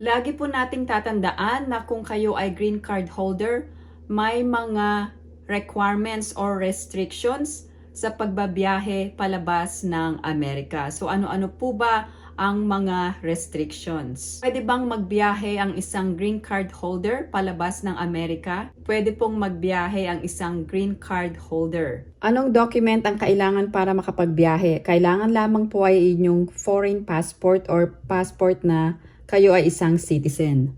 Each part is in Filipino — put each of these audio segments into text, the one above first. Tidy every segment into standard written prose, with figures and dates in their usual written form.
Lagi po nating tatandaan na kung kayo ay green card holder, may mga requirements or restrictions sa pagbabiyahe palabas ng Amerika. So ano-ano po ba ang mga restrictions? Pwede bang magbiyahe ang isang green card holder palabas ng Amerika? Pwede pong magbiyahe ang isang green card holder. Anong document ang kailangan para makapagbiyahe? Kailangan lamang po ay inyong foreign passport or passport na kayo ay isang citizen.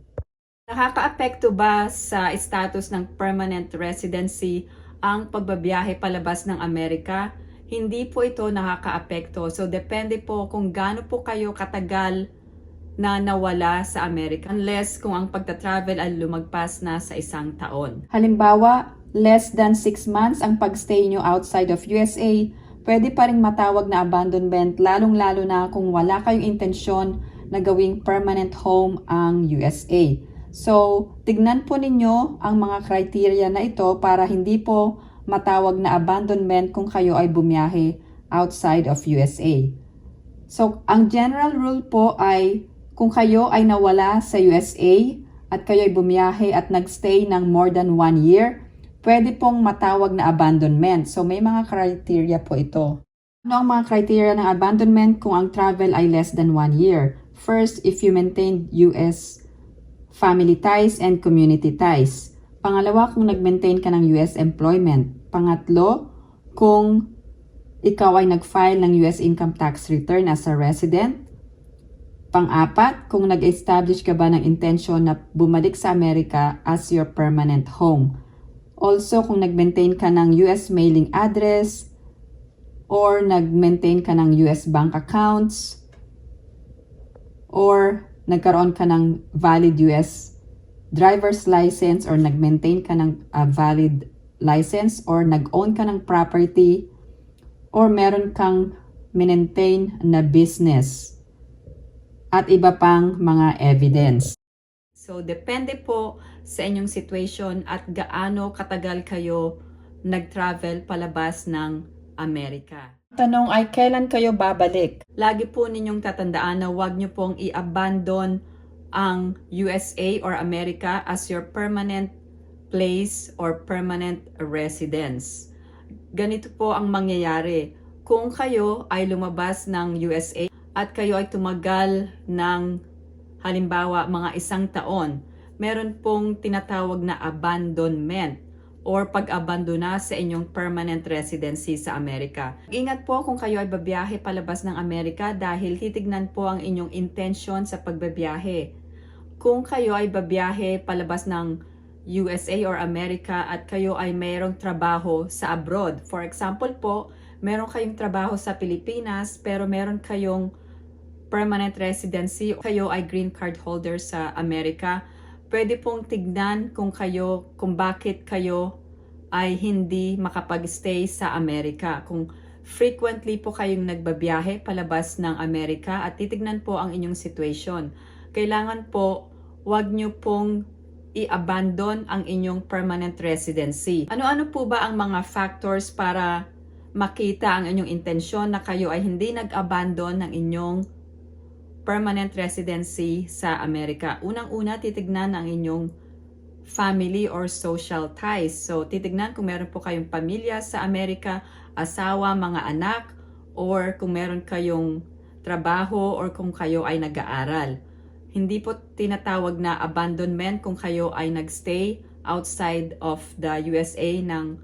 Nakakaapekto ba sa status ng permanent residency ang pagbabiyahe palabas ng Amerika? Hindi po ito nakakaapekto. So, depende po kung gaano po kayo katagal na nawala sa Amerika. Unless kung ang pagta-travel ay lumagpas na sa 1 taon. Halimbawa, less than 6 months ang pagstay nyo outside of USA, pwede pa rin matawag na abandonment, lalong-lalo na kung wala kayong intensyon na gawing permanent home ang USA. So, tignan po ninyo ang mga criteria na ito para hindi po matawag na abandonment kung kayo ay bumiyahe outside of USA. So, ang general rule po ay kung kayo ay nawala sa USA at kayo ay bumiyahe at nagstay ng more than 1 year, pwede pong matawag na abandonment. So, may mga criteria po ito. Ano ang mga criteria ng abandonment kung ang travel ay less than 1 year? First, if you maintain US family ties and community ties. Pangalawa, kung nag-maintain ka ng US employment. Pangatlo, kung ikaw ay nag-file ng US income tax return as a resident. Pang-apat, kung nag-establish ka ba ng intensyon na bumalik sa Amerika as your permanent home. Also, kung nag-maintain ka ng US mailing address or nag-maintain ka ng US bank accounts or nagkaroon ka ng valid US driver's license or nag-maintain ka ng valid license or nag-own ka ng property or meron kang maintain na business at iba pang mga evidence. So, depende po sa inyong situation at gaano katagal kayo nag-travel palabas ng Amerika. Tanong ay kailan kayo babalik? Lagi po ninyong tatandaan na huwag nyo pong i-abandon ang USA or Amerika as your permanent place or permanent residence. Ganito po ang mangyayari. Kung kayo ay lumabas ng USA at kayo ay tumagal ng halimbawa mga 1 taon, meron pong tinatawag na abandonment or pag-abandona sa inyong permanent residency sa Amerika. Ingat po kung kayo ay babiyahe palabas ng Amerika dahil titignan po ang inyong intention sa pagbabiyahe. Kung kayo ay babiyahe palabas ng USA or Amerika at kayo ay mayroong trabaho sa abroad. For example po, meron kayong trabaho sa Pilipinas pero meron kayong permanent residency, kayo ay green card holder sa Amerika, pwede pong tignan kung bakit kayo ay hindi makapag-stay sa Amerika. Kung frequently po kayong nagbabiyahe palabas ng Amerika at titignan po ang inyong situation. Kailangan po, wag nyo pong i-abandon ang inyong permanent residency. Ano-ano po ba ang mga factors para makita ang inyong intensyon na kayo ay hindi nag-abandon ng inyong permanent residency sa Amerika? Unang-una, titignan ang inyong family or social ties. So, titignan kung meron po kayong pamilya sa Amerika, asawa, mga anak, or kung meron kayong trabaho or kung kayo ay nag-aaral. Hindi po tinatawag na abandonment kung kayo ay nagstay outside of the USA ng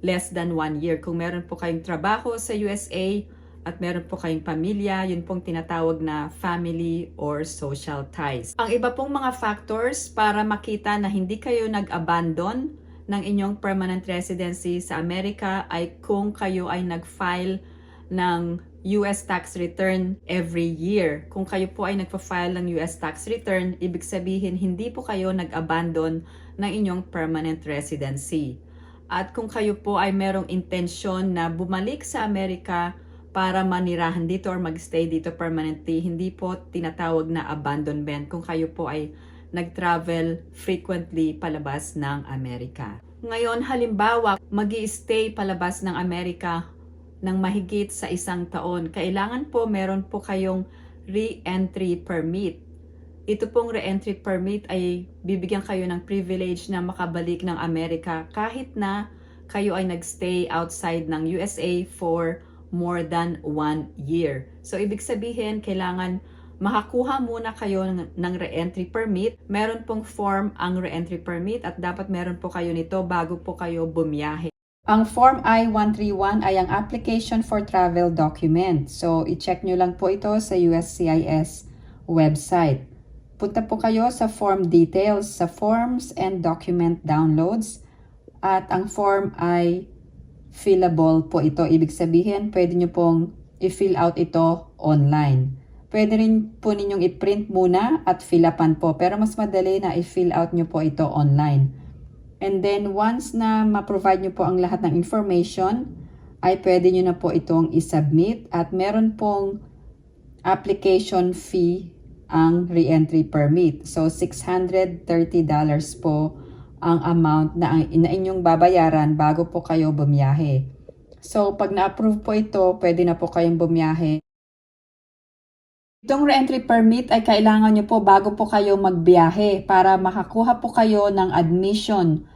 less than 1 year. Kung meron po kayong trabaho sa USA, at meron po kayong pamilya, yun pong tinatawag na family or social ties. Ang iba pong mga factors para makita na hindi kayo nag-abandon ng inyong permanent residency sa Amerika ay kung kayo ay nag-file ng US tax return every year. Kung kayo po ay nagpa-file ng US tax return, ibig sabihin hindi po kayo nag-abandon ng inyong permanent residency. At kung kayo po ay merong intensyon na bumalik sa Amerika para manirahan dito or magstay dito permanently, hindi po tinatawag na abandonment kung kayo po ay nag-travel frequently palabas ng Amerika. Ngayon, halimbawa, mag-i-stay palabas ng Amerika ng mahigit sa 1 taon, kailangan po meron po kayong re-entry permit. ito pong re-entry permit ay bibigyan kayo ng privilege na makabalik ng Amerika kahit na kayo ay nagstay outside ng USA for more than 1 year. So, ibig sabihin, kailangan makakuha muna kayo ng re-entry permit. Meron pong form ang re-entry permit at dapat meron po kayo nito bago po kayo bumiyahe. Ang Form I-131 ay ang Application for Travel Document. So, i-check nyo lang po ito sa USCIS website. Punta po kayo sa Form Details, sa Forms and Document Downloads. At ang form ay fillable po ito. Ibig sabihin, pwede nyo pong i-fill out ito online. Pwede rin po ninyong i-print muna at fill upan po. Pero mas madali na i-fill out nyo po ito online. And then, once na ma-provide nyo po ang lahat ng information, ay pwede nyo na po itong i-submit. At meron pong application fee ang re-entry permit. So, $630 po ang amount na inyong babayaran bago po kayo bumiyahe. So, pag na-approve po ito, pwede na po kayong bumiyahe. Itong re-entry permit ay kailangan nyo po bago po kayo magbiyahe para makakuha po kayo ng admission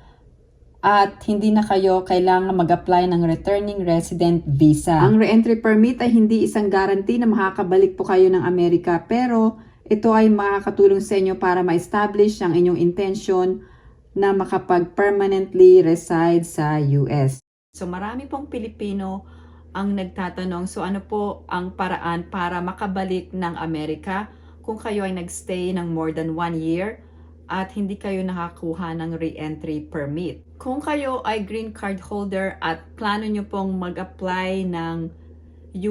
at hindi na kayo kailangan mag-apply ng returning resident visa. Ang re-entry permit ay hindi isang guarantee na makakabalik po kayo ng Amerika, pero ito ay makakatulong sa inyo para ma-establish ang inyong intention na makapag-permanently reside sa US. So marami pong Pilipino ang nagtatanong, so ano po ang paraan para makabalik ng Amerika kung kayo ay nagstay ng more than 1 year at hindi kayo nakakuha ng re-entry permit. Kung kayo ay green card holder at plano nyo pong mag-apply ng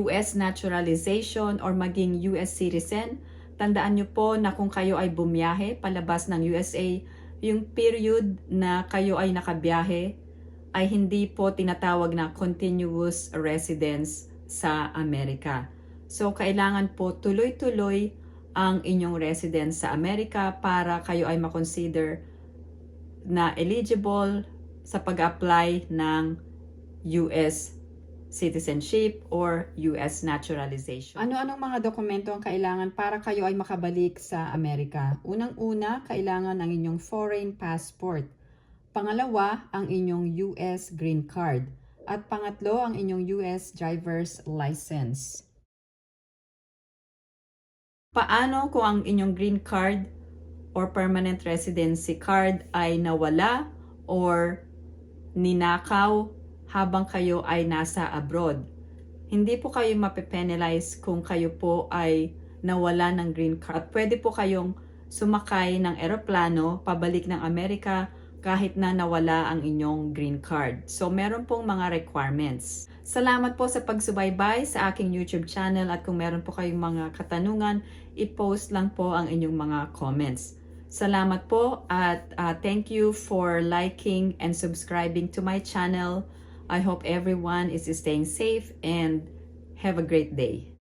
US naturalization or maging US citizen, tandaan nyo po na kung kayo ay bumiyahe palabas ng USA, yung period na kayo ay nakabiyahe ay hindi po tinatawag na continuous residence sa Amerika. So, kailangan po tuloy-tuloy ang inyong residence sa Amerika para kayo ay makonsider na eligible sa pag-apply ng US citizenship or US naturalization. Ano-anong mga dokumento ang kailangan para kayo ay makabalik sa Amerika? Unang-una, kailangan ang inyong foreign passport. Pangalawa, ang inyong US green card. At pangatlo, ang inyong US driver's license. Paano kung ang inyong green card or permanent residency card ay nawala or ninakaw habang kayo ay nasa abroad? Hindi po kayo mape-penalize kung kayo po ay nawala ng green card. Pwede po kayong sumakay ng eroplano pabalik ng Amerika kahit na nawala ang inyong green card. So, meron pong mga requirements. Salamat po sa pagsubaybay sa aking YouTube channel at kung meron po kayong mga katanungan, i-post lang po ang inyong mga comments. Salamat po at thank you for liking and subscribing to my channel. I hope everyone is staying safe and have a great day.